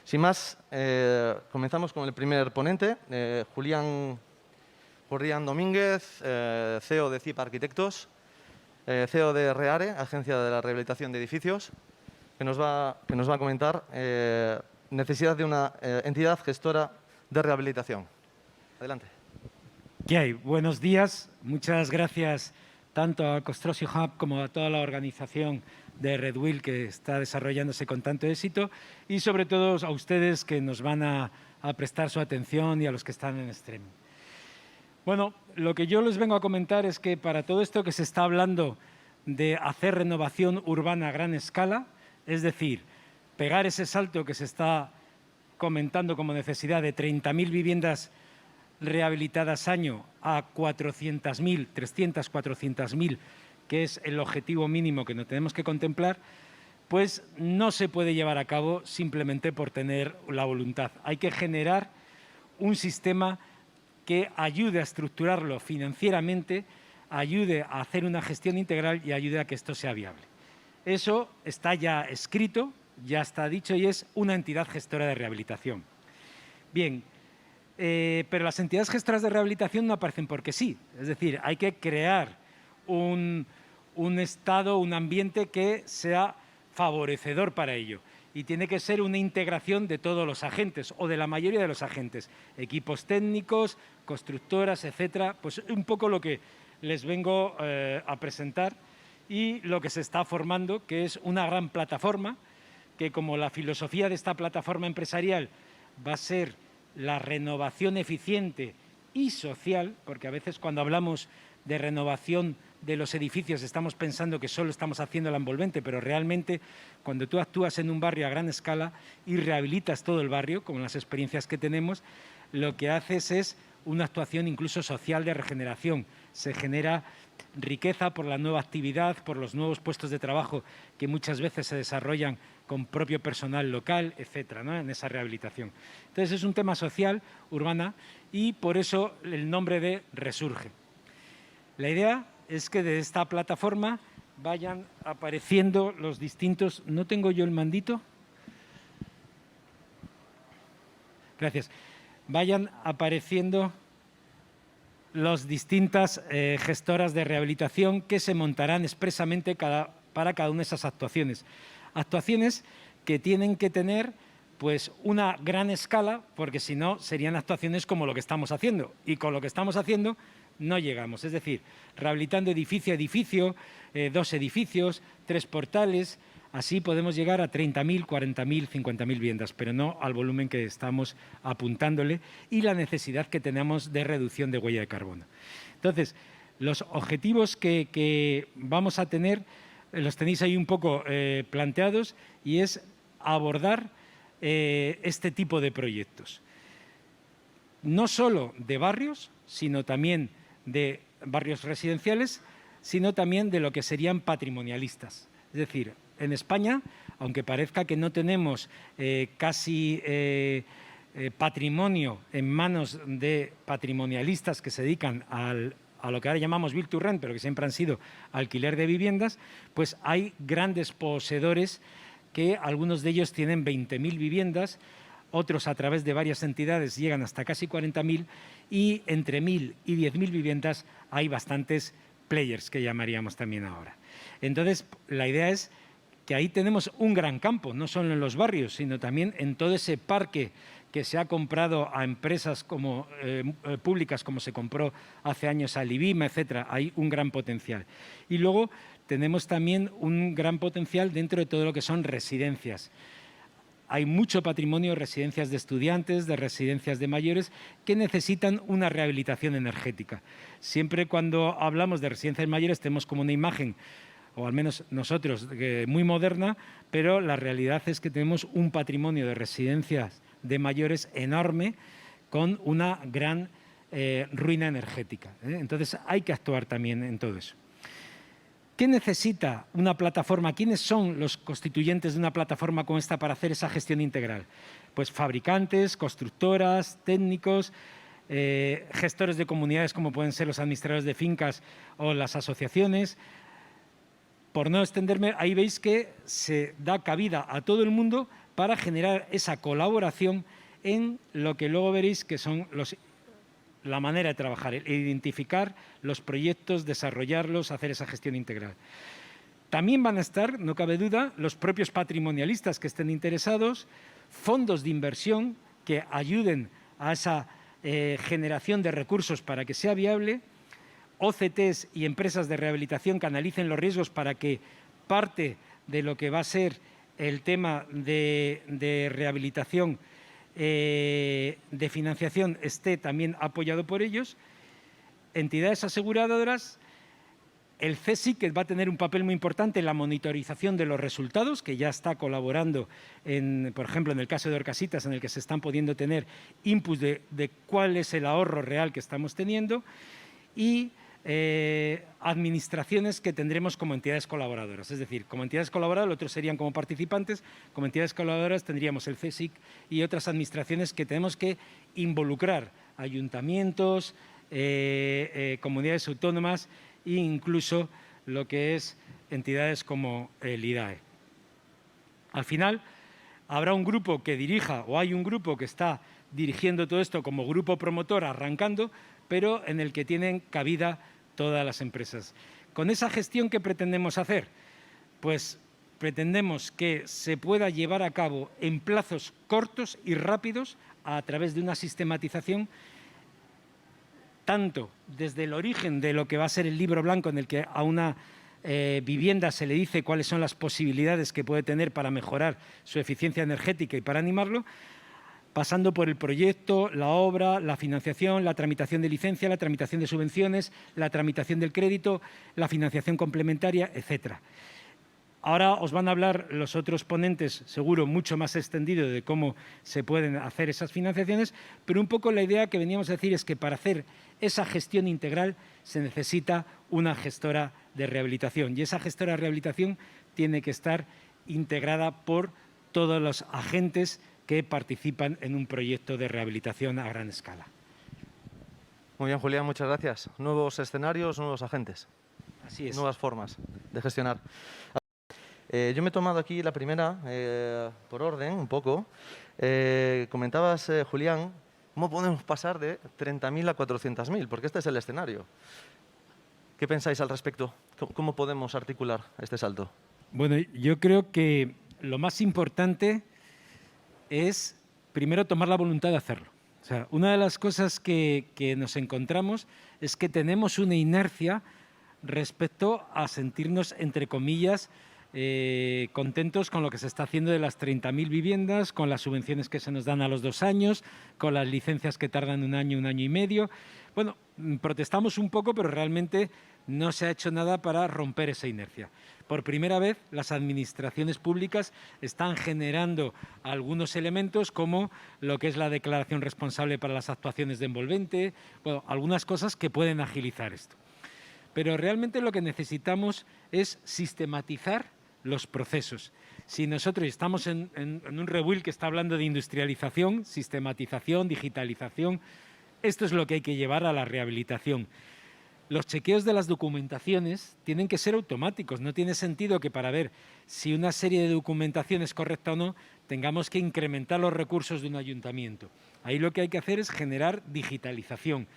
Sin más, comenzamos con el primer ponente, Julián Domínguez, CEO de CIP Arquitectos, CEO de REARE, Agencia de la Rehabilitación de Edificios, que nos va a comentar necesidad de una entidad gestora de rehabilitación. Adelante. ¿Qué hay? Buenos días. Muchas gracias tanto a Construction Hub como a toda la organización de Redwill que está desarrollándose con tanto éxito y sobre todo a ustedes que nos van a prestar su atención y a los que están en streaming. Bueno, lo que yo les vengo a comentar es que para todo esto que se está hablando de hacer renovación urbana a gran escala, es decir, pegar ese salto que se está comentando como necesidad de 30.000 viviendas rehabilitadas año a 400.000, 300, 400.000, que es el objetivo mínimo que nos tenemos que contemplar, pues no se puede llevar a cabo simplemente por tener la voluntad. Hay que generar un sistema que ayude a estructurarlo financieramente, ayude a hacer una gestión integral y ayude a que esto sea viable. Eso está ya escrito, ya está dicho y es una entidad gestora de rehabilitación. Bien, pero las entidades gestoras de rehabilitación no aparecen porque sí. Es decir, hay que crear un estado, un ambiente que sea favorecedor para ello. Y tiene que ser una integración de todos los agentes o de la mayoría de los agentes, equipos técnicos, constructoras, etcétera. Pues un poco lo que les vengo a presentar y lo que se está formando, que es una gran plataforma, que como la filosofía de esta plataforma empresarial va a ser la renovación eficiente y social, porque a veces cuando hablamos de renovación de los edificios estamos pensando que solo estamos haciendo la envolvente, pero realmente cuando tú actúas en un barrio a gran escala y rehabilitas todo el barrio, como las experiencias que tenemos, lo que haces es una actuación incluso social de regeneración. Se genera riqueza por la nueva actividad, por los nuevos puestos de trabajo que muchas veces se desarrollan con propio personal local, etcétera, ¿no? En esa rehabilitación. Entonces es un tema social, urbana, y por eso el nombre de Resurge. La idea es que de esta plataforma vayan apareciendo los distintos... ¿No tengo yo el mandito? Gracias. Vayan apareciendo las distintas gestoras de rehabilitación que se montarán expresamente para cada una de esas actuaciones. Actuaciones que tienen que tener pues una gran escala, porque si no serían actuaciones como lo que estamos haciendo. Y con lo que estamos haciendo no llegamos. Es decir, rehabilitando edificio a edificio, 2 edificios, 3 portales, así podemos llegar a 30.000, 40.000, 50.000 viviendas, pero no al volumen que estamos apuntándole y la necesidad que tenemos de reducción de huella de carbono. Entonces, los objetivos que vamos a tener los tenéis ahí un poco planteados y es abordar este tipo de proyectos. No solo de barrios, sino también de barrios residenciales, sino también de lo que serían patrimonialistas. Es decir, en España, aunque parezca que no tenemos casi patrimonio en manos de patrimonialistas que se dedican a lo que ahora llamamos build to rent, pero que siempre han sido alquiler de viviendas, pues hay grandes poseedores que algunos de ellos tienen 20.000 viviendas, otros a través de varias entidades llegan hasta casi 40.000 y entre 1.000 y 10.000 viviendas hay bastantes players que llamaríamos también ahora. Entonces, la idea es que ahí tenemos un gran campo, no solo en los barrios, sino también en todo ese parque que se ha comprado a empresas como, públicas, como se compró hace años a Libima, etcétera. Hay un gran potencial. Y luego tenemos también un gran potencial dentro de todo lo que son residencias. Hay mucho patrimonio, residencias de estudiantes, de residencias de mayores, que necesitan una rehabilitación energética. Siempre cuando hablamos de residencias mayores tenemos como una imagen, o al menos nosotros, muy moderna, pero la realidad es que tenemos un patrimonio de residencias de mayores enorme con una gran ruina energética. Entonces hay que actuar también en todo eso. ¿Qué necesita una plataforma? ¿Quiénes son los constituyentes de una plataforma como esta para hacer esa gestión integral? Pues fabricantes, constructoras, técnicos, gestores de comunidades como pueden ser los administradores de fincas o las asociaciones. Por no extenderme, ahí veis que se da cabida a todo el mundo para generar esa colaboración en lo que luego veréis que son la manera de trabajar, identificar los proyectos, desarrollarlos, hacer esa gestión integral. También van a estar, no cabe duda, los propios patrimonialistas que estén interesados, fondos de inversión que ayuden a esa generación de recursos para que sea viable, OCTs y empresas de rehabilitación que analicen los riesgos para que parte de lo que va a ser el tema de rehabilitación, de financiación, esté también apoyado por ellos, entidades aseguradoras, el CSIC, que va a tener un papel muy importante en la monitorización de los resultados, que ya está colaborando, por ejemplo, en el caso de Orcasitas, en el que se están pudiendo tener inputs de cuál es el ahorro real que estamos teniendo, y administraciones que tendremos como entidades colaboradoras. Es decir, como entidades colaboradoras, los otros serían como participantes, como entidades colaboradoras tendríamos el CSIC y otras administraciones que tenemos que involucrar, ayuntamientos, comunidades autónomas e incluso lo que es entidades como el IDAE. Al final, habrá un grupo que dirija, o hay un grupo que está dirigiendo todo esto como grupo promotor arrancando, pero en el que tienen cabida todas las empresas. ¿Con esa gestión qué pretendemos hacer? Pues pretendemos que se pueda llevar a cabo en plazos cortos y rápidos a través de una sistematización, tanto desde el origen de lo que va a ser el libro blanco, en el que a una vivienda se le dice cuáles son las posibilidades que puede tener para mejorar su eficiencia energética y para animarlo, pasando por el proyecto, la obra, la financiación, la tramitación de licencia, la tramitación de subvenciones, la tramitación del crédito, la financiación complementaria, etcétera. Ahora os van a hablar los otros ponentes, seguro, mucho más extendido de cómo se pueden hacer esas financiaciones, pero un poco la idea que veníamos a decir es que para hacer esa gestión integral se necesita una gestora de rehabilitación, y esa gestora de rehabilitación tiene que estar integrada por todos los agentes que participan en un proyecto de rehabilitación a gran escala. Muy bien, Julián, muchas gracias. Nuevos escenarios, nuevos agentes. Así es. Nuevas formas de gestionar. Yo me he tomado aquí la primera, por orden, un poco. Comentabas, Julián, cómo podemos pasar de 30.000 a 400.000, porque este es el escenario. ¿Qué pensáis al respecto? ¿Cómo podemos articular este salto? Bueno, yo creo que lo más importante es, primero, tomar la voluntad de hacerlo. O sea, una de las cosas que nos encontramos es que tenemos una inercia respecto a sentirnos, entre comillas, contentos con lo que se está haciendo de las 30.000 viviendas, con las subvenciones que se nos dan a los 2 años, con las licencias que tardan un año y medio. Bueno, protestamos un poco, pero realmente no se ha hecho nada para romper esa inercia. Por primera vez, las administraciones públicas están generando algunos elementos como lo que es la declaración responsable para las actuaciones de envolvente, bueno, algunas cosas que pueden agilizar esto. Pero realmente lo que necesitamos es sistematizar los procesos. Si nosotros estamos en un rebuild que está hablando de industrialización, sistematización, digitalización, esto es lo que hay que llevar a la rehabilitación. Los chequeos de las documentaciones tienen que ser automáticos. No tiene sentido que para ver si una serie de documentación es correcta o no, tengamos que incrementar los recursos de un ayuntamiento. Ahí lo que hay que hacer es generar digitalización.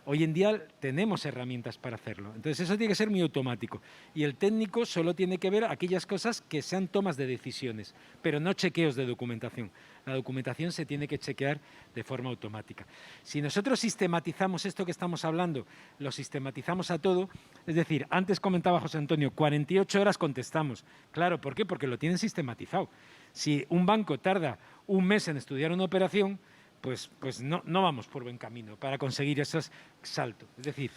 Hoy en día tenemos herramientas para hacerlo. Entonces, eso tiene que ser muy automático. Y el técnico solo tiene que ver aquellas cosas que sean tomas de decisiones, pero no chequeos de documentación. La documentación se tiene que chequear de forma automática. Si nosotros sistematizamos esto que estamos hablando, lo sistematizamos a todo, es decir, antes comentaba José Antonio, 48 horas contestamos. Claro, ¿por qué? Porque lo tienen sistematizado. Si un banco tarda un mes en estudiar una operación, pues no vamos por buen camino para conseguir esos saltos. Es decir,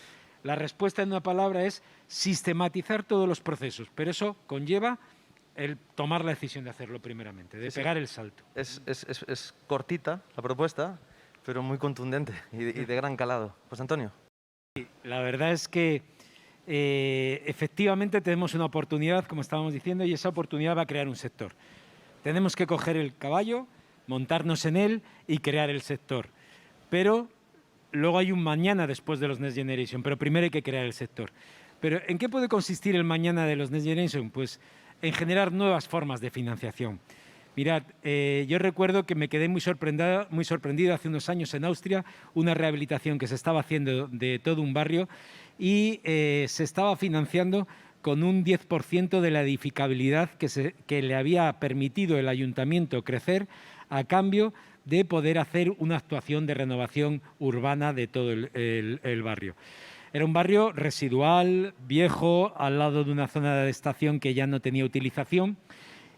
la respuesta en una palabra es sistematizar todos los procesos, pero eso conlleva el tomar la decisión de hacerlo primeramente, de pegar el salto. Es cortita la propuesta, pero muy contundente y de gran calado. Pues Antonio. La verdad es que efectivamente tenemos una oportunidad, como estábamos diciendo, y esa oportunidad va a crear un sector. Tenemos que coger el caballo, montarnos en él y crear el sector. Pero luego hay un mañana después de los Next Generation, pero primero hay que crear el sector. Pero ¿en qué puede consistir el mañana de los Next Generation? Pues en generar nuevas formas de financiación. Mirad, yo recuerdo que me quedé muy sorprendido hace unos años en Austria, una rehabilitación que se estaba haciendo de todo un barrio y se estaba financiando con un 10% de la edificabilidad que le había permitido el ayuntamiento crecer a cambio de poder hacer una actuación de renovación urbana de todo el barrio. Era un barrio residual, viejo, al lado de una zona de estación que ya no tenía utilización,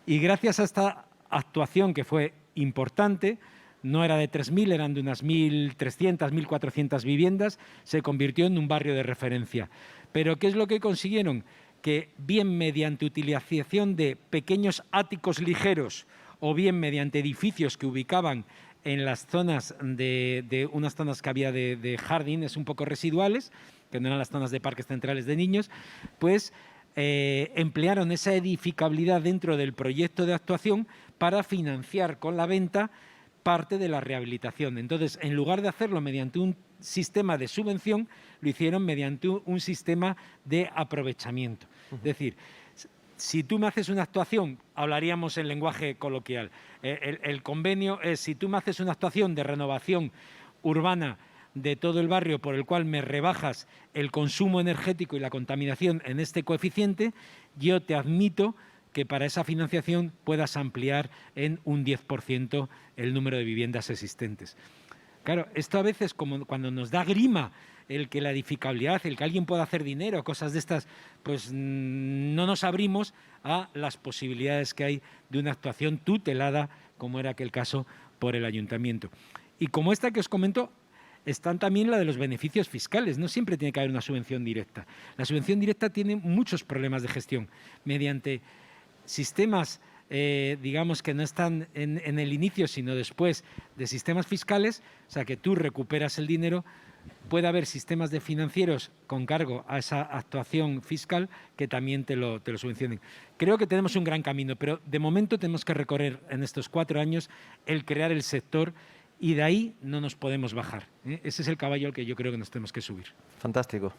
y gracias a esta actuación, que fue importante, no era de 3.000, eran de unas 1.300, 1.400 viviendas, se convirtió en un barrio de referencia. Pero ¿qué es lo que consiguieron? Que bien mediante utilización de pequeños áticos ligeros o bien mediante edificios que ubicaban en las zonas de unas zonas que había de jardines un poco residuales, que no eran las zonas de parques centrales de niños, pues emplearon esa edificabilidad dentro del proyecto de actuación para financiar con la venta parte de la rehabilitación. Entonces, en lugar de hacerlo mediante un sistema de subvención, lo hicieron mediante un sistema de aprovechamiento. Es decir, si tú me haces una actuación, hablaríamos en lenguaje coloquial, el convenio es, si tú me haces una actuación de renovación urbana de todo el barrio por el cual me rebajas el consumo energético y la contaminación en este coeficiente, yo te admito que para esa financiación puedas ampliar en un 10% el número de viviendas existentes. Claro, esto a veces, como cuando nos da grima el que la edificabilidad, el que alguien pueda hacer dinero, cosas de estas, pues no nos abrimos a las posibilidades que hay de una actuación tutelada, como era aquel caso, por el ayuntamiento. Y como esta que os comento, están también la de los beneficios fiscales. No siempre tiene que haber una subvención directa. La subvención directa tiene muchos problemas de gestión. Mediante sistemas, digamos, que no están en el inicio, sino después de sistemas fiscales, o sea, que tú recuperas el dinero, puede haber sistemas de financieros con cargo a esa actuación fiscal que también te lo subvencionen. Creo que tenemos un gran camino, pero de momento tenemos que recorrer en estos 4 años el crear el sector y de ahí no nos podemos bajar. Ese es el caballo al que yo creo que nos tenemos que subir. Fantástico.